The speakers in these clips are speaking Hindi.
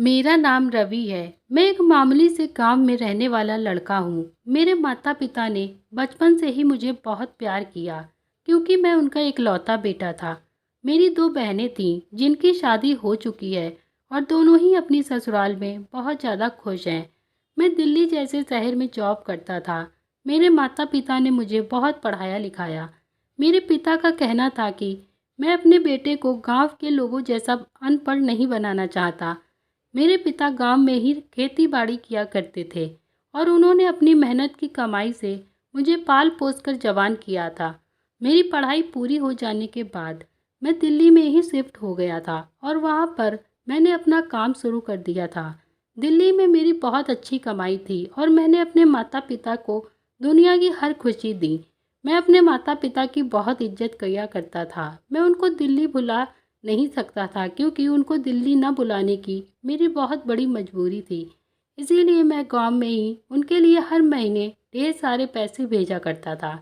मेरा नाम रवि है। मैं एक मामूली से गांव में रहने वाला लड़का हूँ। मेरे माता पिता ने बचपन से ही मुझे बहुत प्यार किया क्योंकि मैं उनका इकलौता बेटा था। मेरी दो बहनें थीं जिनकी शादी हो चुकी है और दोनों ही अपनी ससुराल में बहुत ज़्यादा खुश हैं। मैं दिल्ली जैसे शहर में जॉब करता था। मेरे माता पिता ने मुझे बहुत पढ़ाया लिखाया। मेरे पिता का कहना था कि मैं अपने बेटे को गांव के लोगों जैसा अनपढ़ नहीं बनाना चाहता। मेरे पिता गांव में ही खेती बाड़ी किया करते थे और उन्होंने अपनी मेहनत की कमाई से मुझे पाल पोस कर जवान किया था। मेरी पढ़ाई पूरी हो जाने के बाद मैं दिल्ली में ही शिफ्ट हो गया था और वहाँ पर मैंने अपना काम शुरू कर दिया था। दिल्ली में मेरी बहुत अच्छी कमाई थी और मैंने अपने माता पिता को दुनिया की हर खुशी दी। मैं अपने माता पिता की बहुत इज्जत किया करता था। मैं उनको दिल्ली भुला नहीं सकता था क्योंकि उनको दिल्ली न बुलाने की मेरी बहुत बड़ी मजबूरी थी। इसीलिए मैं गांव में ही उनके लिए हर महीने ढेर सारे पैसे भेजा करता था।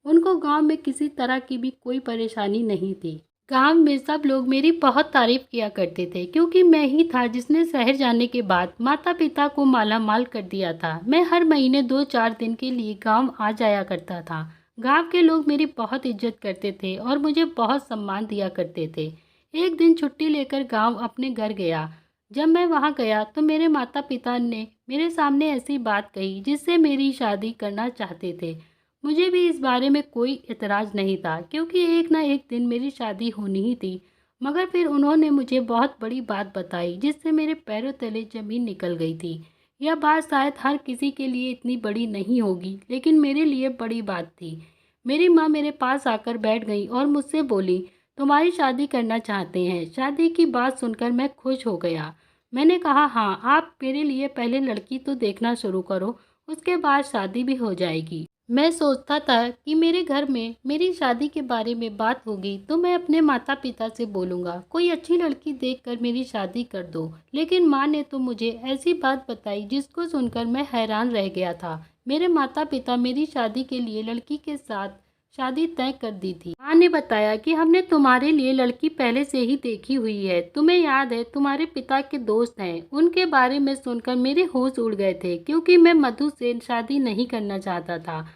उनको गांव में किसी तरह की भी कोई परेशानी नहीं थी। गांव में सब लोग मेरी बहुत तारीफ किया करते थे क्योंकि मैं ही था जिसने शहर जाने के बाद माता पिता को माला माल कर दिया था। मैं हर महीने 2-4 दिन के लिए गांव आ जाया करता था। गांव के लोग मेरी बहुत इज्जत करते थे और मुझे बहुत सम्मान दिया करते थे। एक दिन छुट्टी लेकर गांव अपने घर गया। जब मैं वहां गया तो मेरे माता पिता ने मेरे सामने ऐसी बात कही जिससे मेरी शादी करना चाहते थे। मुझे भी इस बारे में कोई एतराज़ नहीं था क्योंकि एक ना एक दिन मेरी शादी होनी ही थी। मगर फिर उन्होंने मुझे बहुत बड़ी बात बताई जिससे मेरे पैरों तले ज़मीन निकल गई थी। यह बात शायद हर किसी के लिए इतनी बड़ी नहीं होगी लेकिन मेरे लिए बड़ी बात थी। मेरी माँ मेरे पास आकर बैठ गई और मुझसे बोली, तुम्हारी शादी करना चाहते हैं। शादी की बात सुनकर मैं खुश हो गया। मैंने कहा, हाँ, आप मेरे लिए पहले लड़की तो देखना शुरू करो, उसके बाद शादी भी हो जाएगी। मैं सोचता था कि मेरे घर में मेरी शादी के बारे में बात होगी तो मैं अपने माता पिता से बोलूँगा कोई अच्छी लड़की देखकर मेरी शादी कर दो। लेकिन माँ ने तो मुझे ऐसी बात बताई जिसको सुनकर मैं हैरान रह गया था। मेरे माता पिता मेरी शादी के लिए लड़की के साथ शादी तय कर दी थी। माँ ने बताया कि हमने तुम्हारे लिए लड़की पहले से ही देखी हुई है। तुम्हें याद है, तुम्हारे पिता के दोस्त हैं। उनके बारे में सुनकर मेरे होश उड़ गए थे क्योंकि मैं मधु से शादी नहीं करना चाहता था।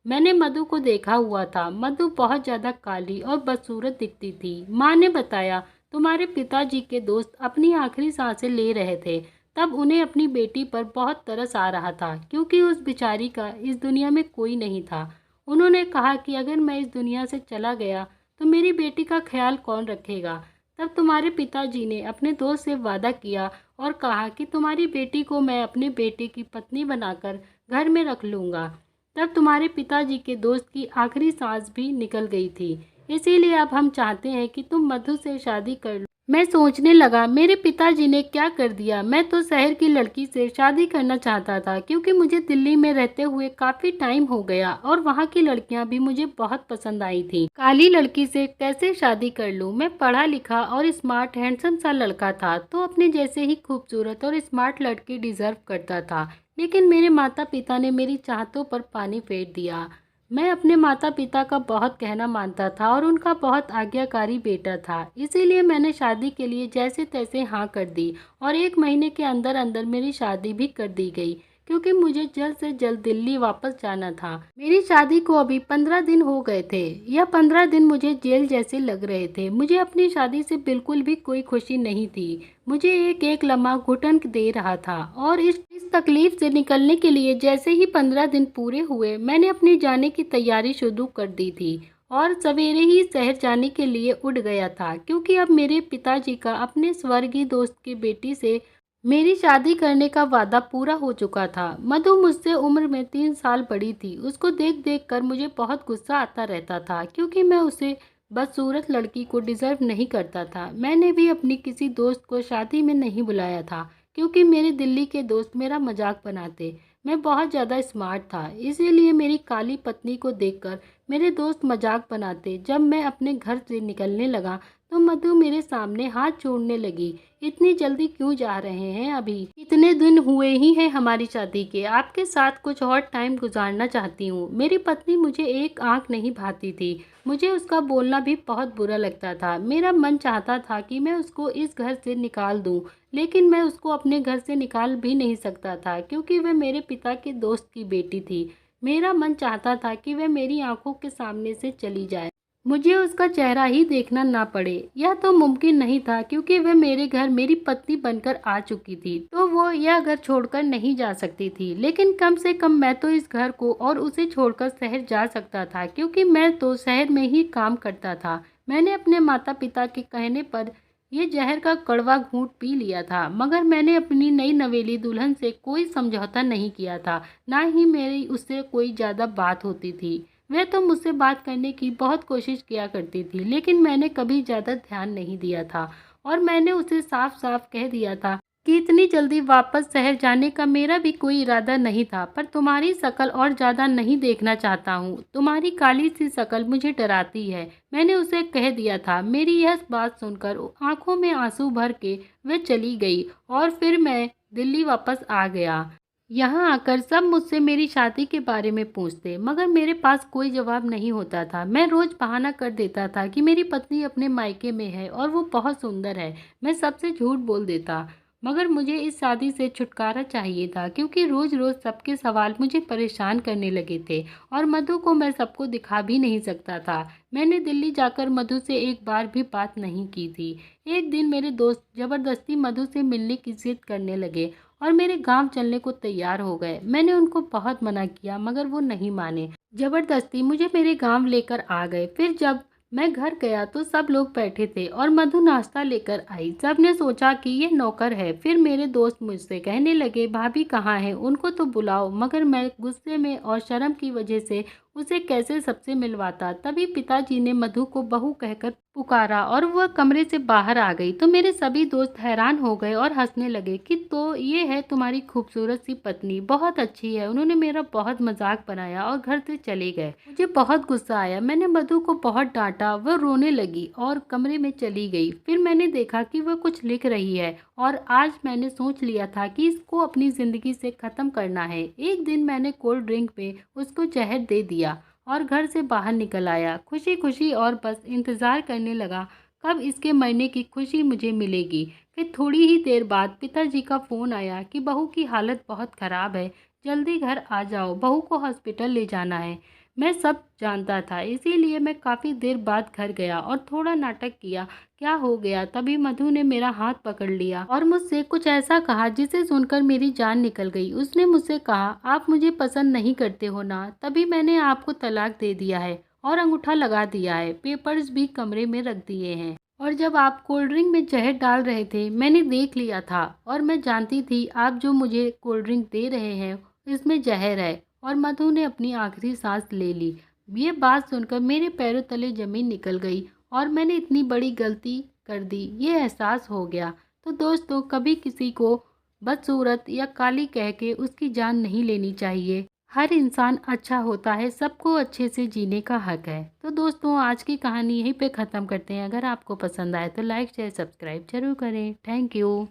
मैंने मधु को देखा हुआ था। मधु बहुत ज़्यादा काली और बदसूरत दिखती थी। माँ ने बताया, तुम्हारे पिताजी के दोस्त अपनी आखिरी सांसें ले रहे थे। तब उन्हें अपनी बेटी पर बहुत तरस आ रहा था क्योंकि उस बेचारी का इस दुनिया में कोई नहीं था। उन्होंने कहा कि अगर मैं इस दुनिया से चला गया तो मेरी बेटी का ख्याल कौन रखेगा। तब तुम्हारे पिताजी ने अपने दोस्त से वादा किया और कहा कि तुम्हारी बेटी को मैं अपने बेटे की पत्नी बनाकर घर में रख लूँगा। तब तुम्हारे पिताजी के दोस्त की आखिरी सांस भी निकल गई थी। इसीलिए अब हम चाहते हैं कि तुम मधु से शादी कर लो। मैं सोचने लगा, मेरे पिताजी ने क्या कर दिया। मैं तो शहर की लड़की से शादी करना चाहता था क्योंकि मुझे दिल्ली में रहते हुए काफ़ी टाइम हो गया और वहाँ की लड़कियाँ भी मुझे बहुत पसंद आई थी। काली लड़की से कैसे शादी कर लूँ। मैं पढ़ा लिखा और स्मार्ट हैंडसम सा लड़का था तो अपने जैसे ही खूबसूरत और स्मार्ट लड़की डिजर्व करता था। लेकिन मेरे माता पिता ने मेरी चाहतों पर पानी फेर दिया। मैं अपने माता पिता का बहुत कहना मानता था और उनका बहुत आज्ञाकारी बेटा था। इसीलिए मैंने शादी के लिए जैसे तैसे हाँ कर दी और 1 महीने के अंदर अंदर मेरी शादी भी कर दी गई क्योंकि मुझे जल्द से जल्द दिल्ली वापस जाना था। मेरी शादी को अभी 15 दिन हो गए थे। यह 15 दिन मुझे जेल जैसे लग रहे थे। मुझे अपनी शादी से बिल्कुल भी कोई खुशी नहीं थी। मुझे एक एक लम्हा घुटन दे रहा था और इस तकलीफ से निकलने के लिए जैसे ही 15 दिन पूरे हुए मैंने अपने जाने की तैयारी शुरू कर दी थी और सवेरे ही शहर जाने के लिए उठ गया था क्योंकि अब मेरे पिताजी का अपने स्वर्गीय दोस्त की बेटी से मेरी शादी करने का वादा पूरा हो चुका था। मधु मुझसे उम्र में 3 साल बड़ी थी। उसको देख देख कर मुझे बहुत गुस्सा आता रहता था क्योंकि मैं उसे बदसूरत लड़की को डिजर्व नहीं करता था। मैंने भी अपनी किसी दोस्त को शादी में नहीं बुलाया था क्योंकि मेरे दिल्ली के दोस्त मेरा मजाक बनाते। मैं बहुत ज़्यादा स्मार्ट था, इसीलिए मेरी काली पत्नी को देखकर मेरे दोस्त मजाक बनाते। जब मैं अपने घर से निकलने लगा तो मधु मेरे सामने हाथ जोड़ने लगी। इतनी जल्दी क्यों जा रहे हैं? अभी इतने दिन हुए ही हैं हमारी शादी के। आपके साथ कुछ और टाइम गुजारना चाहती हूँ। मेरी पत्नी मुझे एक आंख नहीं भाती थी। मुझे उसका बोलना भी बहुत बुरा लगता था। मेरा मन चाहता था कि मैं उसको इस घर से निकाल दूं, लेकिन मैं उसको अपने घर से निकाल भी नहीं सकता था क्योंकि वह मेरे पिता के दोस्त की बेटी थी। मेरा मन चाहता था कि वह मेरी आंखों के सामने से चली जाए, मुझे उसका चेहरा ही देखना ना पड़े। यह तो मुमकिन नहीं था क्योंकि वह मेरे घर मेरी पत्नी बनकर आ चुकी थी, तो वो यह घर छोड़कर नहीं जा सकती थी। लेकिन कम से कम मैं तो इस घर को और उसे छोड़कर शहर जा सकता था क्योंकि मैं तो शहर में ही काम करता था। मैंने अपने माता पिता के कहने पर ये जहर का कड़वा घूंट पी लिया था, मगर मैंने अपनी नई नवेली दुल्हन से कोई समझौता नहीं किया था, ना ही मेरी उससे कोई ज़्यादा बात होती थी। वह तो मुझसे बात करने की बहुत कोशिश किया करती थी, लेकिन मैंने कभी ज़्यादा ध्यान नहीं दिया था और मैंने उसे साफ साफ कह दिया था कि इतनी जल्दी वापस शहर जाने का मेरा भी कोई इरादा नहीं था, पर तुम्हारी शक्ल और ज़्यादा नहीं देखना चाहता हूँ। तुम्हारी काली सी शक्ल मुझे डराती है, मैंने उसे कह दिया था। मेरी यह बात सुनकर आंखों में आंसू भर के वह चली गई और फिर मैं दिल्ली वापस आ गया। यहाँ आकर सब मुझसे मेरी शादी के बारे में पूछते, मगर मेरे पास कोई जवाब नहीं होता था। मैं रोज बहाना कर देता था कि मेरी पत्नी अपने मायके में है और वो बहुत सुंदर है। मैं सबसे झूठ बोल देता, मगर मुझे इस शादी से छुटकारा चाहिए था क्योंकि रोज रोज सबके सवाल मुझे परेशान करने लगे थे और मधु को मैं सबको दिखा भी नहीं सकता था। मैंने दिल्ली जाकर मधु से एक बार भी बात नहीं की थी। एक दिन मेरे दोस्त जबरदस्ती मधु से मिलने की जिद करने लगे और मेरे गांव चलने को तैयार हो गए। मैंने उनको बहुत मना किया मगर वो नहीं माने। जबरदस्ती मुझे मेरे गांव लेकर आ गए। फिर जब मैं घर गया तो सब लोग बैठे थे और मधु नाश्ता लेकर आई। सबने सोचा कि ये नौकर है। फिर मेरे दोस्त मुझसे कहने लगे, भाभी कहाँ है, उनको तो बुलाओ। मगर मैं गुस्से में और शर्म की वजह से उसे कैसे सबसे मिलवाता। तभी पिताजी ने मधु को बहू कहकर पुकारा और वह कमरे से बाहर आ गई। तो मेरे सभी दोस्त हैरान हो गए और हंसने लगे कि तो ये है तुम्हारी खूबसूरत सी पत्नी, बहुत अच्छी है। उन्होंने मेरा बहुत मजाक बनाया और घर से चले गए। मुझे बहुत गुस्सा आया। मैंने मधु को बहुत डांटा। वह रोने लगी और कमरे में चली गई। फिर मैंने देखा कि वह कुछ लिख रही है और आज मैंने सोच लिया था कि इसको अपनी जिंदगी से खत्म करना है। एक दिन मैंने कोल्ड ड्रिंक पे उसको जहर दे दिया और घर से बाहर निकल आया खुशी खुशी, और बस इंतज़ार करने लगा कब इसके मरने की खुशी मुझे मिलेगी। फिर थोड़ी ही देर बाद पिताजी का फ़ोन आया कि बहू की हालत बहुत ख़राब है, जल्दी घर आ जाओ, बहू को हॉस्पिटल ले जाना है। मैं सब जानता था, इसीलिए मैं काफ़ी देर बाद घर गया और थोड़ा नाटक किया क्या हो गया। तभी मधु ने मेरा हाथ पकड़ लिया और मुझसे कुछ ऐसा कहा जिसे सुनकर मेरी जान निकल गई। उसने मुझसे कहा, आप मुझे पसंद नहीं करते हो ना, तभी मैंने आपको तलाक दे दिया है और अंगूठा लगा दिया है, पेपर्स भी कमरे में रख दिए हैं। और जब आप कोल्ड ड्रिंक में जहर डाल रहे थे मैंने देख लिया था और मैं जानती थी आप जो मुझे कोल्ड ड्रिंक दे रहे हैं इसमें जहर है। और मधु ने अपनी आखिरी सांस ले ली। ये बात सुनकर मेरे पैरों तले जमीन निकल गई और मैंने इतनी बड़ी गलती कर दी, ये एहसास हो गया। तो दोस्तों, कभी किसी को बदसूरत या काली कह के उसकी जान नहीं लेनी चाहिए। हर इंसान अच्छा होता है, सबको अच्छे से जीने का हक है। तो दोस्तों, आज की कहानी यहीं पे ख़त्म करते हैं। अगर आपको पसंद आए तो लाइक शेयर सब्सक्राइब जरूर करें। Thank you.